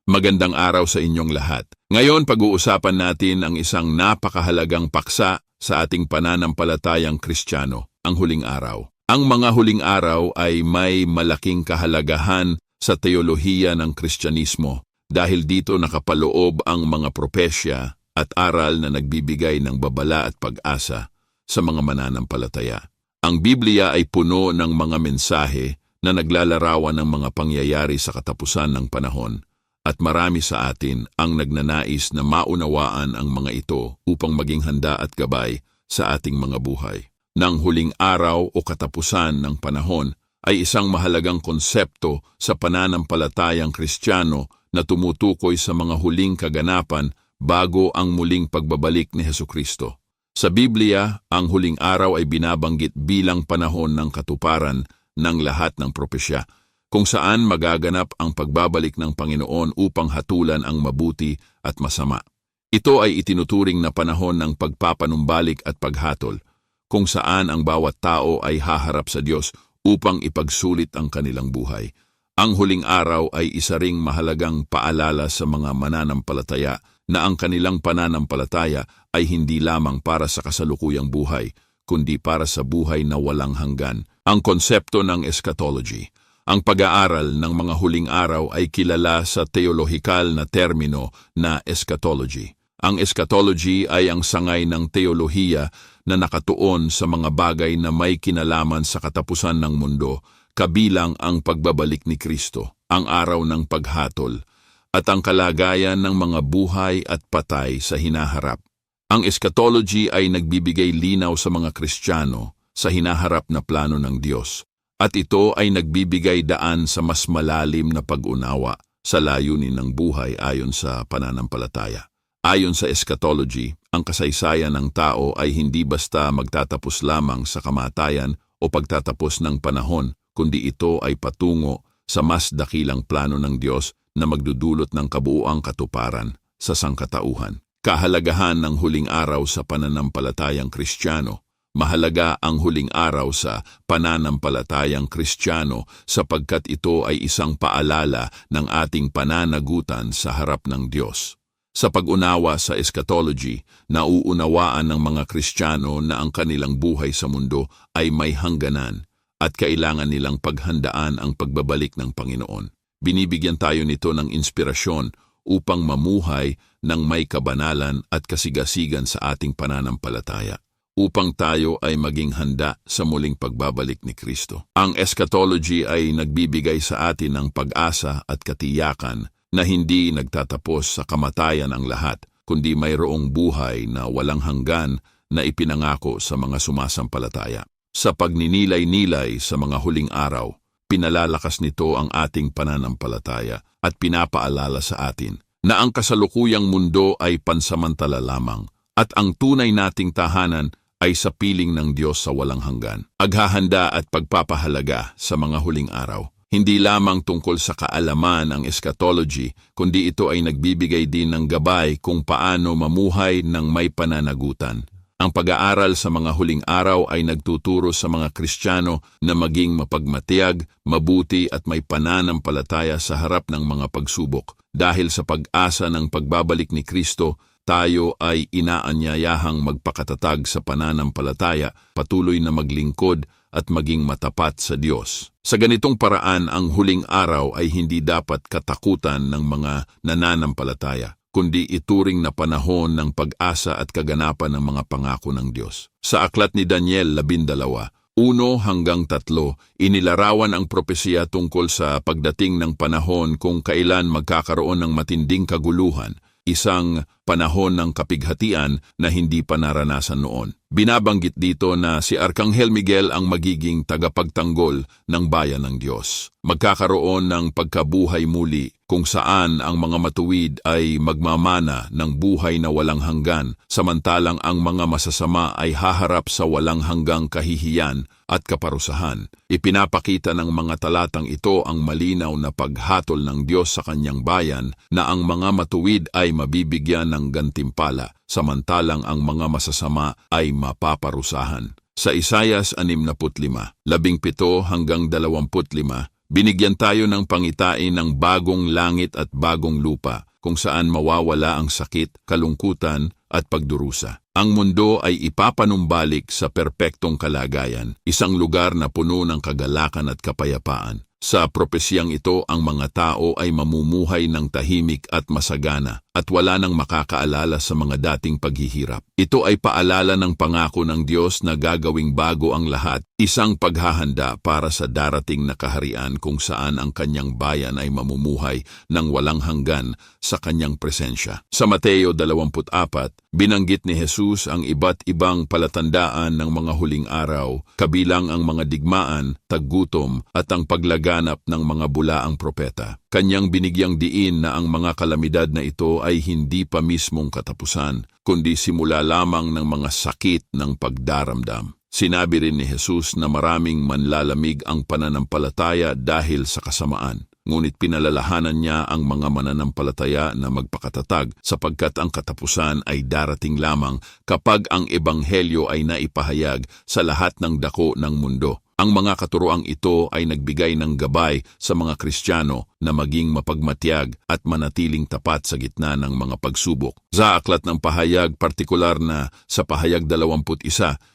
Magandang araw sa inyong lahat. Ngayon pag-uusapan natin ang isang napakahalagang paksa sa ating pananampalatayang Kristiyano, ang huling araw. Ang mga huling araw ay may malaking kahalagahan sa teolohiya ng Kristyanismo dahil dito nakapaloob ang mga propesya at aral na nagbibigay ng babala at pag-asa sa mga mananampalataya. Ang Biblia ay puno ng mga mensahe na naglalarawan ng mga pangyayari sa katapusan ng panahon. At marami sa atin ang nagnanais na maunawaan ang mga ito upang maging handa at gabay sa ating mga buhay. Nang huling araw o katapusan ng panahon ay isang mahalagang konsepto sa pananampalatayang Kristiyano na tumutukoy sa mga huling kaganapan bago ang muling pagbabalik ni Hesukristo. Sa Biblia, ang huling araw ay binabanggit bilang panahon ng katuparan ng lahat ng propesya, kung saan magaganap ang pagbabalik ng Panginoon upang hatulan ang mabuti at masama. Ito ay itinuturing na panahon ng pagpapanumbalik at paghatol, kung saan ang bawat tao ay haharap sa Diyos upang ipagsulit ang kanilang buhay. Ang huling araw ay isa ring mahalagang paalala sa mga mananampalataya na ang kanilang pananampalataya ay hindi lamang para sa kasalukuyang buhay, kundi para sa buhay na walang hanggan. Ang konsepto ng eschatology. Ang pag-aaral ng mga huling araw ay kilala sa teolohikal na termino na eschatology. Ang eschatology ay ang sangay ng teolohiya na nakatuon sa mga bagay na may kinalaman sa katapusan ng mundo, kabilang ang pagbabalik ni Kristo, ang araw ng paghatol, at ang kalagayan ng mga buhay at patay sa hinaharap. Ang eschatology ay nagbibigay linaw sa mga Kristiyano sa hinaharap na plano ng Diyos. At ito ay nagbibigay daan sa mas malalim na pag-unawa sa layunin ng buhay ayon sa pananampalataya. Ayon sa eschatology, ang kasaysayan ng tao ay hindi basta magtatapos lamang sa kamatayan o pagtatapos ng panahon, kundi ito ay patungo sa mas dakilang plano ng Diyos na magdudulot ng kabuuang katuparan sa sangkatauhan. Kahalagahan ng huling araw sa pananampalatayang Kristiyano. Mahalaga ang huling araw sa pananampalatayang Kristiyano sapagkat ito ay isang paalala ng ating pananagutan sa harap ng Diyos. Sa pag-unawa sa eschatology, nauunawaan ng mga Kristiyano na ang kanilang buhay sa mundo ay may hangganan at kailangan nilang paghandaan ang pagbabalik ng Panginoon. Binibigyan tayo nito ng inspirasyon upang mamuhay ng may kabanalan at kasigasigan sa ating pananampalataya, upang tayo ay maging handa sa muling pagbabalik ni Kristo. Ang eschatology ay nagbibigay sa atin ng pag-asa at katiyakan na hindi nagtatapos sa kamatayan ang lahat, kundi mayroong buhay na walang hanggan na ipinangako sa mga sumasampalataya. Sa pagninilay-nilay sa mga huling araw, pinalalakas nito ang ating pananampalataya at pinapaalala sa atin na ang kasalukuyang mundo ay pansamantala lamang at ang tunay nating tahanan ay sa piling ng Diyos sa walang hanggan. Paghahanda at pagpapahalaga sa mga huling araw. Hindi lamang tungkol sa kaalaman ang eschatology, kundi ito ay nagbibigay din ng gabay kung paano mamuhay ng may pananagutan. Ang pag-aaral sa mga huling araw ay nagtuturo sa mga Kristiyano na maging mapagmatiyag, mabuti at may pananampalataya sa harap ng mga pagsubok. Dahil sa pag-asa ng pagbabalik ni Kristo, tayo ay inaanyayahang magpakatatag sa pananampalataya, patuloy na maglingkod at maging matapat sa Diyos. Sa ganitong paraan, ang huling araw ay hindi dapat katakutan ng mga nananampalataya, kundi ituring na panahon ng pag-asa at kaganapan ng mga pangako ng Diyos. Sa aklat ni Daniel 12, 1-3, inilarawan ang propesiya tungkol sa pagdating ng panahon kung kailan magkakaroon ng matinding kaguluhan, isang panahon ng kapighatian na hindi pa naranasan noon. Binabanggit dito na si Arkanghel Miguel ang magiging tagapagtanggol ng bayan ng Diyos. Magkakaroon ng pagkabuhay muli kung saan ang mga matuwid ay magmamana ng buhay na walang hanggan, samantalang ang mga masasama ay haharap sa walang hanggang kahihiyan at kaparusahan. Ipinapakita ng mga talatang ito ang malinaw na paghatol ng Diyos sa kanyang bayan na ang mga matuwid ay mabibigyan ng gantimpala, samantalang ang mga masasama ay mapaparusahan. Sa Isaias 65, 17-25, Binigyan tayo ng pangitain ng bagong langit at bagong lupa, kung saan mawawala ang sakit, kalungkutan at pagdurusa. Ang mundo ay ipapanumbalik sa perpektong kalagayan, isang lugar na puno ng kagalakan at kapayapaan. Sa propesiyang ito, ang mga tao ay mamumuhay ng tahimik at masagana at wala nang makakaalala sa mga dating paghihirap. Ito ay paalala ng pangako ng Diyos na gagawing bago ang lahat, isang paghahanda para sa darating na kaharian kung saan ang kanyang bayan ay mamumuhay ng walang hanggan sa kanyang presensya. Sa Mateo 24, binanggit ni Jesus ang iba't ibang palatandaan ng mga huling araw, kabilang ang mga digmaan, taggutom at ang paglaganap ng mga bulaang propeta. Kanyang binigyang diin na ang mga kalamidad na ito ay hindi pa mismong katapusan, kundi simula lamang ng mga sakit ng pagdaramdam. Sinabi rin ni Jesus na maraming manlalamig ang pananampalataya dahil sa kasamaan. Ngunit pinalalahanan niya ang mga mananampalataya na magpakatatag sapagkat ang katapusan ay darating lamang kapag ang ebanghelyo ay naipahayag sa lahat ng dako ng mundo. Ang mga katuroang ito ay nagbigay ng gabay sa mga Kristiyano na maging mapagmatyag at manatiling tapat sa gitna ng mga pagsubok. Sa aklat ng pahayag, partikular na sa pahayag 21,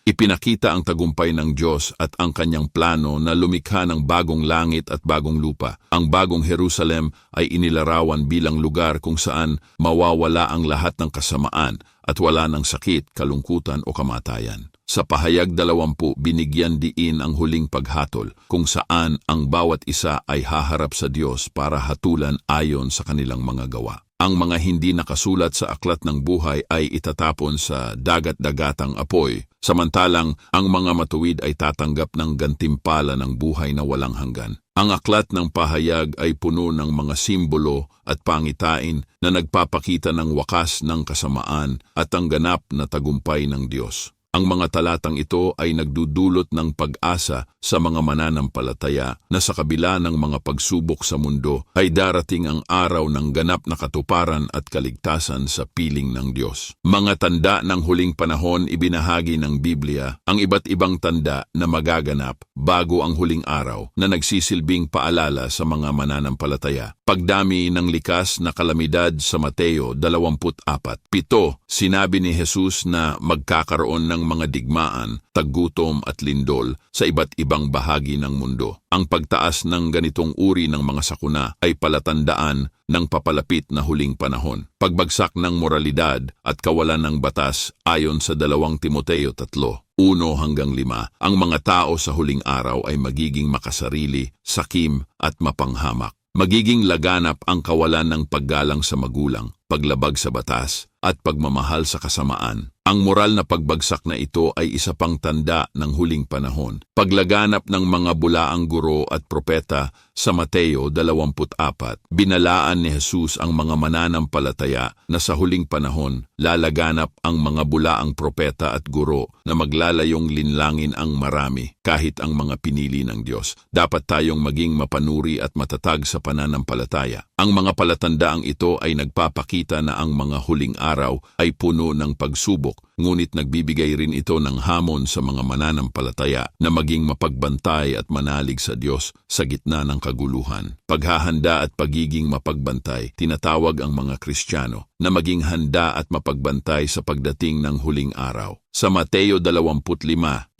ipinakita ang tagumpay ng Diyos at ang kanyang plano na lumikha ng bagong langit at bagong lupa. Ang bagong Jerusalem ay inilarawan bilang lugar kung saan mawawala ang lahat ng kasamaan at wala ng sakit, kalungkutan o kamatayan. Sa pahayag 20, binigyan diin ang huling paghatol kung saan ang bawat isa ay haharap sa Diyos para hatulan ayon sa kanilang mga gawa. Ang mga hindi nakasulat sa aklat ng buhay ay itatapon sa dagat-dagatang apoy, samantalang ang mga matuwid ay tatanggap ng gantimpala ng buhay na walang hanggan. Ang aklat ng pahayag ay puno ng mga simbolo at pangitain na nagpapakita ng wakas ng kasamaan at ang ganap na tagumpay ng Diyos. Ang mga talatang ito ay nagdudulot ng pag-asa sa mga mananampalataya na sa kabila ng mga pagsubok sa mundo ay darating ang araw ng ganap na katuparan at kaligtasan sa piling ng Diyos. Mga tanda ng huling panahon ibinahagi ng Biblia, ang iba't ibang tanda na magaganap bago ang huling araw na nagsisilbing paalala sa mga mananampalataya. Pagdami ng likas na kalamidad sa Mateo 24. 7, sinabi ni Jesus na magkakaroon ng mga digmaan, taggutom at lindol sa iba't ibang bahagi ng mundo. Ang pagtaas ng ganitong uri ng mga sakuna ay palatandaan ng papalapit na huling panahon. Pagbagsak ng moralidad at kawalan ng batas ayon sa 2 Timoteo 3:1-5, ang mga tao sa huling araw ay magiging makasarili, sakim at mapanghamak. Magiging laganap ang kawalan ng paggalang sa magulang, paglabag sa batas, at pagmamahal sa kasamaan. Ang moral na pagbagsak na ito ay isa pang tanda ng huling panahon. Paglaganap ng mga bulaang guro at propeta sa Mateo 24, binalaan ni Jesus ang mga mananampalataya na sa huling panahon lalaganap ang mga bulaang propeta at guro na maglalayong linlangin ang marami kahit ang mga pinili ng Diyos. Dapat tayong maging mapanuri at matatag sa pananampalataya. Ang mga palatandaang ito ay nagpapakita na ang mga huling araw ay puno ng pagsubok, ngunit nagbibigay rin ito ng hamon sa mga mananampalataya na maging mapagbantay at manalig sa Diyos sa gitna ng kaguluhan. Paghahanda at pagiging mapagbantay, tinatawag ang mga Kristiyano na maging handa at mapagbantay sa pagdating ng huling araw. Sa Mateo 25:1-13,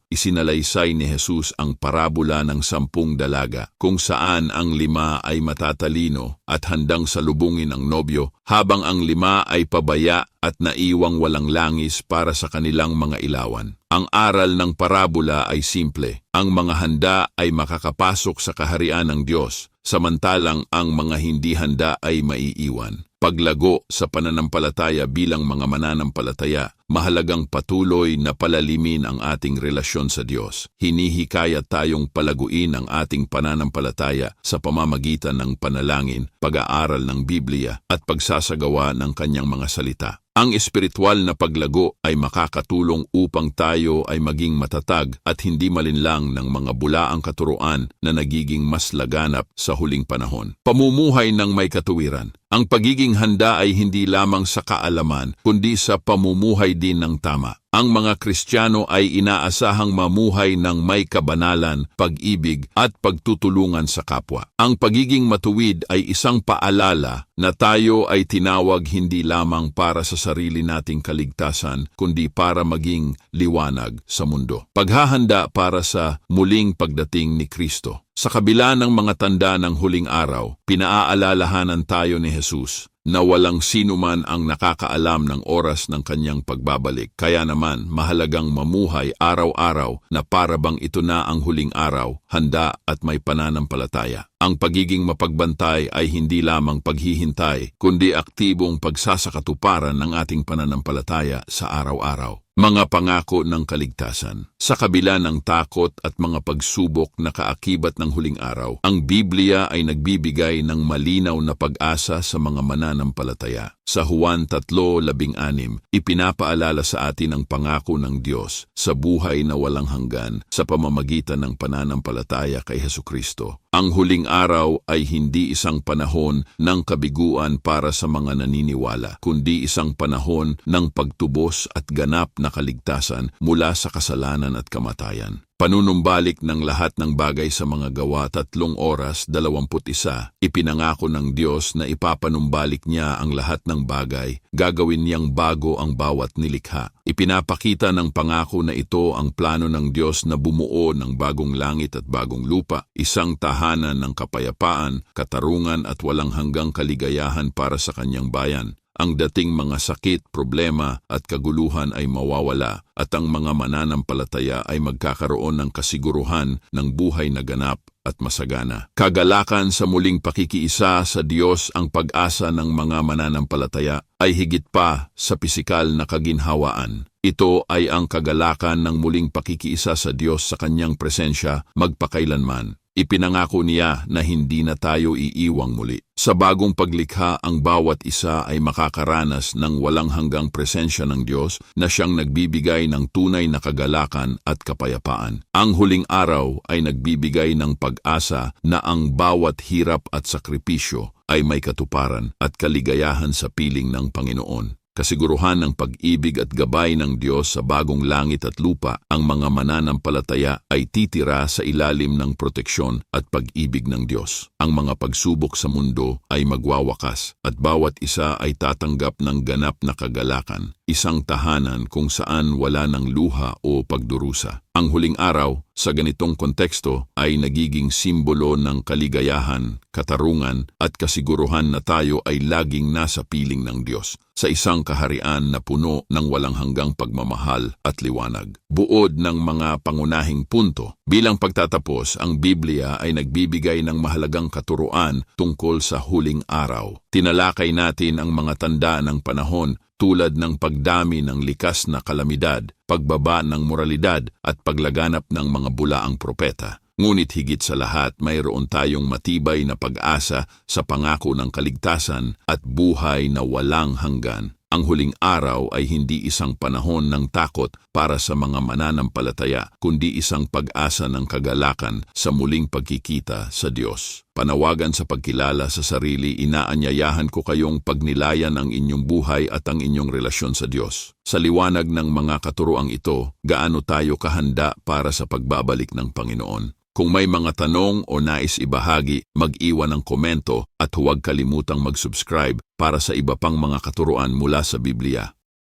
isinalaysay ni Jesus ang parabola ng 10 dalaga, kung saan ang 5 ay matatalino at handang salubungin ang nobyo, habang ang 5 ay pabaya at naiwang walang langis para sa kanilang mga ilawan. Ang aral ng parabola ay simple. Ang mga handa ay makakapasok sa kaharian ng Diyos, samantalang ang mga hindi handa ay maiiwan. Paglago sa pananampalataya bilang mga mananampalataya, mahalagang patuloy na palalimin ang ating relasyon sa Diyos. Hinihikayat tayong palaguin ang ating pananampalataya sa pamamagitan ng panalangin, pag-aaral ng Biblia at pagsasagawa ng kanyang mga salita. Ang espiritual na paglago ay makakatulong upang tayo ay maging matatag at hindi malinlang ng mga bulaang katuruan na nagiging mas laganap sa huling panahon. Pamumuhay ng may katuwiran. Ang pagiging handa ay hindi lamang sa kaalaman, kundi sa pamumuhay mamuhay din ng tama. Ang mga Kristiyano ay inaasahang mamuhay ng may kabanalan, pag-ibig at pagtutulungan sa kapwa. Ang pagiging matuwid ay isang paalala na tayo ay tinawag hindi lamang para sa sarili nating kaligtasan, kundi para maging liwanag sa mundo. Paghahanda para sa muling pagdating ni Kristo. Sa kabila ng mga tanda ng huling araw, pinaaalalahanan tayo ni Jesus na walang sino man ang nakakaalam ng oras ng kanyang pagbabalik. Kaya naman, mahalagang mamuhay araw-araw na para bang ito na ang huling araw, handa at may pananampalataya. Ang pagiging mapagbantay ay hindi lamang paghihintay, kundi aktibong pagsasakatuparan ng ating pananampalataya sa araw-araw. Mga pangako ng kaligtasan. Sa kabila ng takot at mga pagsubok na kaakibat ng huling araw, ang Biblia ay nagbibigay ng malinaw na pag-asa sa mga mananampalataya. Sa Juan 3:16, ipinapaalala sa atin ang pangako ng Diyos sa buhay na walang hanggan sa pamamagitan ng pananampalataya kay Hesukristo. Ang huling araw ay hindi isang panahon ng kabiguan para sa mga naniniwala, kundi isang panahon ng pagtubos at ganap na kaligtasan mula sa kasalanan at kamatayan. Panunumbalik ng lahat ng bagay sa mga gawa 3 oras 21, ipinangako ng Diyos na ipapanumbalik niya ang lahat ng bagay, gagawin niyang bago ang bawat nilikha. Ipinapakita ng pangako na ito ang plano ng Diyos na bumuo ng bagong langit at bagong lupa, isang tahanan ng kapayapaan, katarungan at walang hanggang kaligayahan para sa kanyang bayan. Ang dating mga sakit, problema at kaguluhan ay mawawala at ang mga mananampalataya ay magkakaroon ng kasiguruhan ng buhay na ganap at masagana. Kagalakan sa muling pakikiisa sa Diyos, ang pag-asa ng mga mananampalataya ay higit pa sa pisikal na kaginhawaan. Ito ay ang kagalakan ng muling pakikiisa sa Diyos sa kanyang presensya magpakailanman. Ipinangako niya na hindi na tayo iiwang muli. Sa bagong paglikha, ang bawat isa ay makakaranas ng walang hanggang presensya ng Diyos na siyang nagbibigay ng tunay na kagalakan at kapayapaan. Ang huling araw ay nagbibigay ng pag-asa na ang bawat hirap at sakripisyo ay may katuparan at kaligayahan sa piling ng Panginoon. Kasiguruhan ng pag-ibig at gabay ng Diyos sa bagong langit at lupa, ang mga mananampalataya ay titira sa ilalim ng proteksyon at pag-ibig ng Diyos. Ang mga pagsubok sa mundo ay magwawakas at bawat isa ay tatanggap ng ganap na kagalakan, isang tahanan kung saan wala ng luha o pagdurusa. Ang huling araw, sa ganitong konteksto, ay nagiging simbolo ng kaligayahan, katarungan at kasiguruhan na tayo ay laging nasa piling ng Diyos, sa isang kaharian na puno ng walang hanggang pagmamahal at liwanag. Buod ng mga pangunahing punto, bilang pagtatapos, ang Biblia ay nagbibigay ng mahalagang katuruan tungkol sa huling araw. Tinalakay natin ang mga tanda ng panahon tulad ng pagdami ng likas na kalamidad, pagbaba ng moralidad at paglaganap ng mga bulaang propeta. Ngunit higit sa lahat, mayroon tayong matibay na pag-asa sa pangako ng kaligtasan at buhay na walang hanggan. Ang huling araw ay hindi isang panahon ng takot para sa mga mananampalataya, kundi isang pag-asa ng kagalakan sa muling pagkikita sa Diyos. Panawagan sa pagkilala sa sarili, inaanyayahan ko kayong pagnilayan ang inyong buhay at ang inyong relasyon sa Diyos. Sa liwanag ng mga katuroang ito, gaano tayo kahanda para sa pagbabalik ng Panginoon? Kung may mga tanong o nais ibahagi, mag-iwan ng komento at huwag kalimutang mag-subscribe para sa iba pang mga katuruan mula sa Biblia.